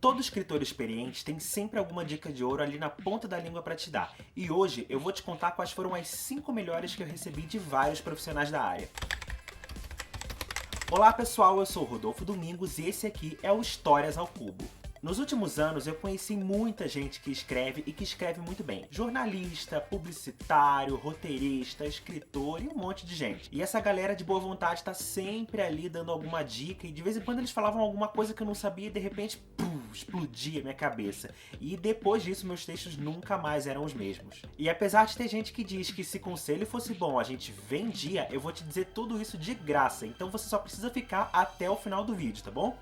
Todo escritor experiente tem sempre alguma dica de ouro ali na ponta da língua para te dar. E hoje eu vou te contar quais foram as 5 melhores que eu recebi de vários profissionais da área. Olá pessoal, eu sou o Rodolfo Domingos e esse aqui é o Histórias ao Cubo. Nos últimos anos eu conheci muita gente que escreve e que escreve muito bem. Jornalista, publicitário, roteirista, escritor e um monte de gente. E essa galera de boa vontade tá sempre ali dando alguma dica e de vez em quando eles falavam alguma coisa que eu não sabia e de repente, pum, explodia minha cabeça. E depois disso meus textos nunca mais eram os mesmos. E apesar de ter gente que diz que se conselho fosse bom a gente vendia, eu vou te dizer tudo isso de graça. Então você só precisa ficar até o final do vídeo, tá bom?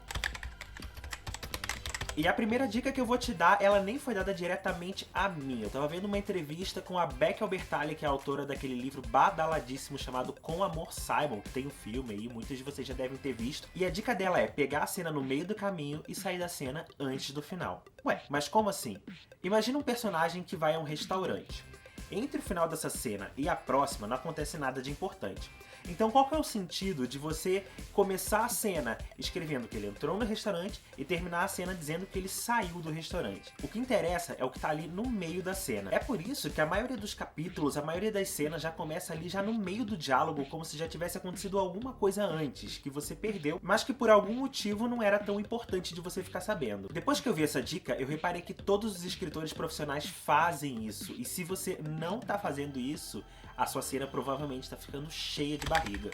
E a primeira dica que eu vou te dar, ela nem foi dada diretamente a mim. Eu tava vendo uma entrevista com a Becky Albertalli, que é a autora daquele livro badaladíssimo chamado Com Amor Saibam, que tem um filme aí, muitos de vocês já devem ter visto. E a dica dela é pegar a cena no meio do caminho e sair da cena antes do final. Ué, mas como assim? Imagina um personagem que vai a um restaurante. Entre o final dessa cena e a próxima não acontece nada de importante. Então qual que é o sentido de você começar a cena escrevendo que ele entrou no restaurante e terminar a cena dizendo que ele saiu do restaurante? O que interessa é o que tá ali no meio da cena. É por isso que a maioria dos capítulos, a maioria das cenas já começa ali já no meio do diálogo, como se já tivesse acontecido alguma coisa antes, que você perdeu, mas que por algum motivo não era tão importante de você ficar sabendo. Depois que eu vi essa dica, eu reparei que todos os escritores profissionais fazem isso, e se você não tá fazendo isso, a sua cena provavelmente está ficando cheia de barriga.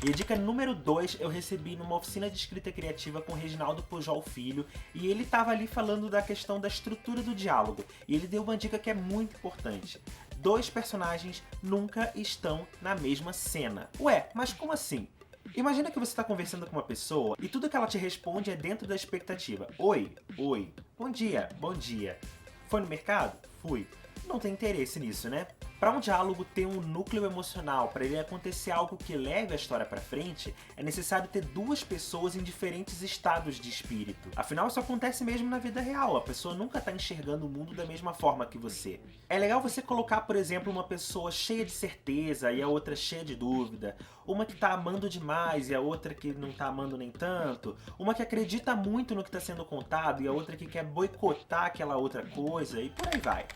E a dica número 2 eu recebi numa oficina de escrita criativa com o Reginaldo Pujol Filho, e ele estava ali falando da questão da estrutura do diálogo, e ele deu uma dica que é muito importante. 2 personagens nunca estão na mesma cena. Ué, mas como assim? Imagina que você está conversando com uma pessoa e tudo que ela te responde é dentro da expectativa. Oi, oi, bom dia, bom dia. Foi no mercado? Fui. Não tem interesse nisso, né? Para um diálogo ter um núcleo emocional, para ele acontecer algo que leve a história para frente, é necessário ter 2 pessoas em diferentes estados de espírito. Afinal, isso acontece mesmo na vida real, a pessoa nunca está enxergando o mundo da mesma forma que você. É legal você colocar, por exemplo, uma pessoa cheia de certeza e a outra cheia de dúvida, uma que está amando demais e a outra que não está amando nem tanto, uma que acredita muito no que está sendo contado e a outra que quer boicotar aquela outra coisa e por aí vai.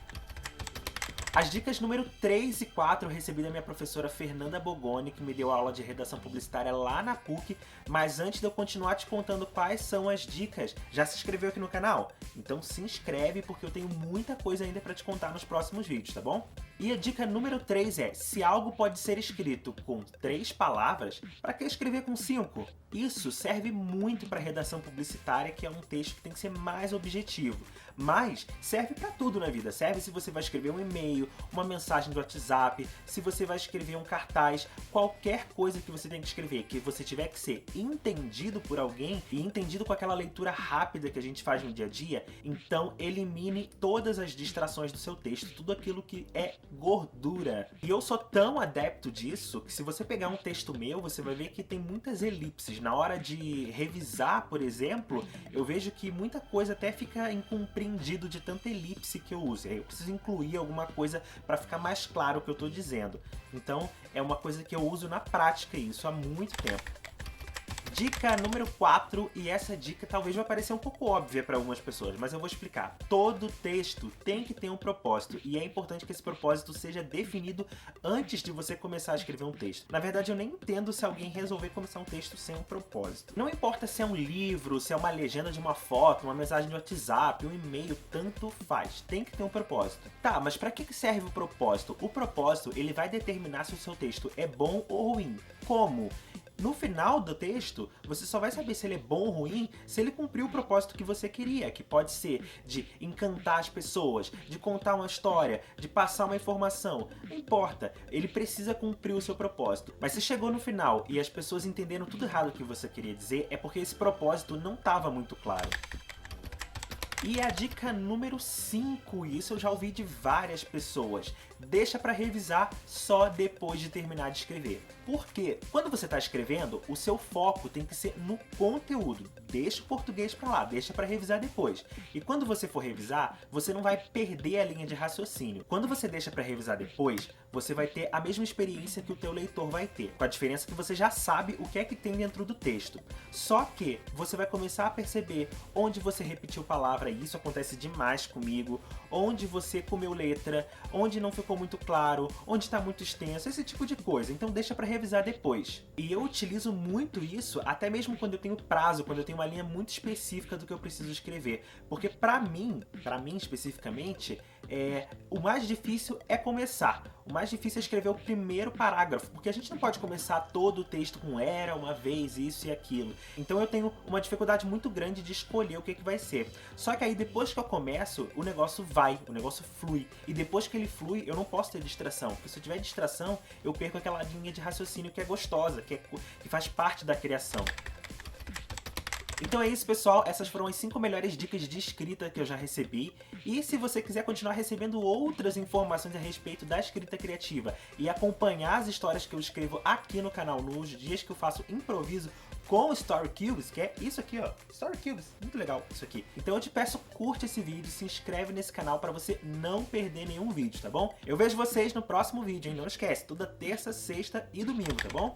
As dicas número 3 e 4 eu recebi da minha professora Fernanda Bogoni, que me deu aula de redação publicitária lá na PUC, mas antes de eu continuar te contando quais são as dicas, já se inscreveu aqui no canal? Então se inscreve porque eu tenho muita coisa ainda para te contar nos próximos vídeos, tá bom? E a dica número 3 é, se algo pode ser escrito com 3 palavras, para que escrever com 5? Isso serve muito para redação publicitária, que é um texto que tem que ser mais objetivo. Mas serve para tudo na vida, serve se você vai escrever um e-mail, uma mensagem do WhatsApp, se você vai escrever um cartaz, qualquer coisa que você tem que escrever, que você tiver que ser entendido por alguém e entendido com aquela leitura rápida que a gente faz no dia a dia, então elimine todas as distrações do seu texto, tudo aquilo que é gordura. E eu sou tão adepto disso que se você pegar um texto meu, você vai ver que tem muitas elipses. Na hora de revisar, por exemplo, eu vejo que muita coisa até fica incompreendido de tanta elipse que eu uso. Eu preciso incluir alguma coisa para ficar mais claro o que eu estou dizendo. Então, é uma coisa que eu uso na prática isso há muito tempo. Dica número 4, e essa dica talvez vai parecer um pouco óbvia para algumas pessoas, mas eu vou explicar. Todo texto tem que ter um propósito, e é importante que esse propósito seja definido antes de você começar a escrever um texto. Na verdade, eu nem entendo se alguém resolver começar um texto sem um propósito. Não importa se é um livro, se é uma legenda de uma foto, uma mensagem de WhatsApp, um e-mail, tanto faz. Tem que ter um propósito. Tá, mas para que serve o propósito? O propósito, ele vai determinar se o seu texto é bom ou ruim. Como? No final do texto, você só vai saber se ele é bom ou ruim se ele cumpriu o propósito que você queria, que pode ser de encantar as pessoas, de contar uma história, de passar uma informação. Não importa, ele precisa cumprir o seu propósito. Mas se chegou no final e as pessoas entenderam tudo errado o que você queria dizer, é porque esse propósito não estava muito claro. E a dica número 5, e isso eu já ouvi de várias pessoas. deixa para revisar só depois de terminar de escrever. Porque quando você está escrevendo, o seu foco tem que ser no conteúdo. Deixa o português para lá, deixa para revisar depois. E quando você for revisar, você não vai perder a linha de raciocínio. Quando você deixa para revisar depois, você vai ter a mesma experiência que o teu leitor vai ter, com a diferença que você já sabe o que é que tem dentro do texto. Só que você vai começar a perceber onde você repetiu palavra, e isso acontece demais comigo, onde você comeu letra, onde não ficou muito claro, onde está muito extenso, esse tipo de coisa. Então deixa para revisar depois. E eu utilizo muito isso até mesmo quando eu tenho prazo, quando eu tenho uma linha muito específica do que eu preciso escrever. Porque para mim especificamente, o mais difícil é começar. O mais difícil é escrever o primeiro parágrafo, porque a gente não pode começar todo o texto com era, uma vez, isso e aquilo. Então eu tenho uma dificuldade muito grande de escolher o que vai ser. Só que aí depois que eu começo, o negócio flui. E depois que ele flui, eu não posso ter distração, porque se eu tiver distração, eu perco aquela linha de raciocínio que é gostosa, que faz parte da criação. Então é isso, pessoal, essas foram as 5 melhores dicas de escrita que eu já recebi. E se você quiser continuar recebendo outras informações a respeito da escrita criativa e acompanhar as histórias que eu escrevo aqui no canal nos dias que eu faço improviso com Story Cubes, que é isso aqui, ó, Story Cubes, muito legal isso aqui. Então eu te peço, curte esse vídeo, se inscreve nesse canal para você não perder nenhum vídeo, tá bom? Eu vejo vocês no próximo vídeo, hein? Não esquece, toda terça, sexta e domingo, tá bom?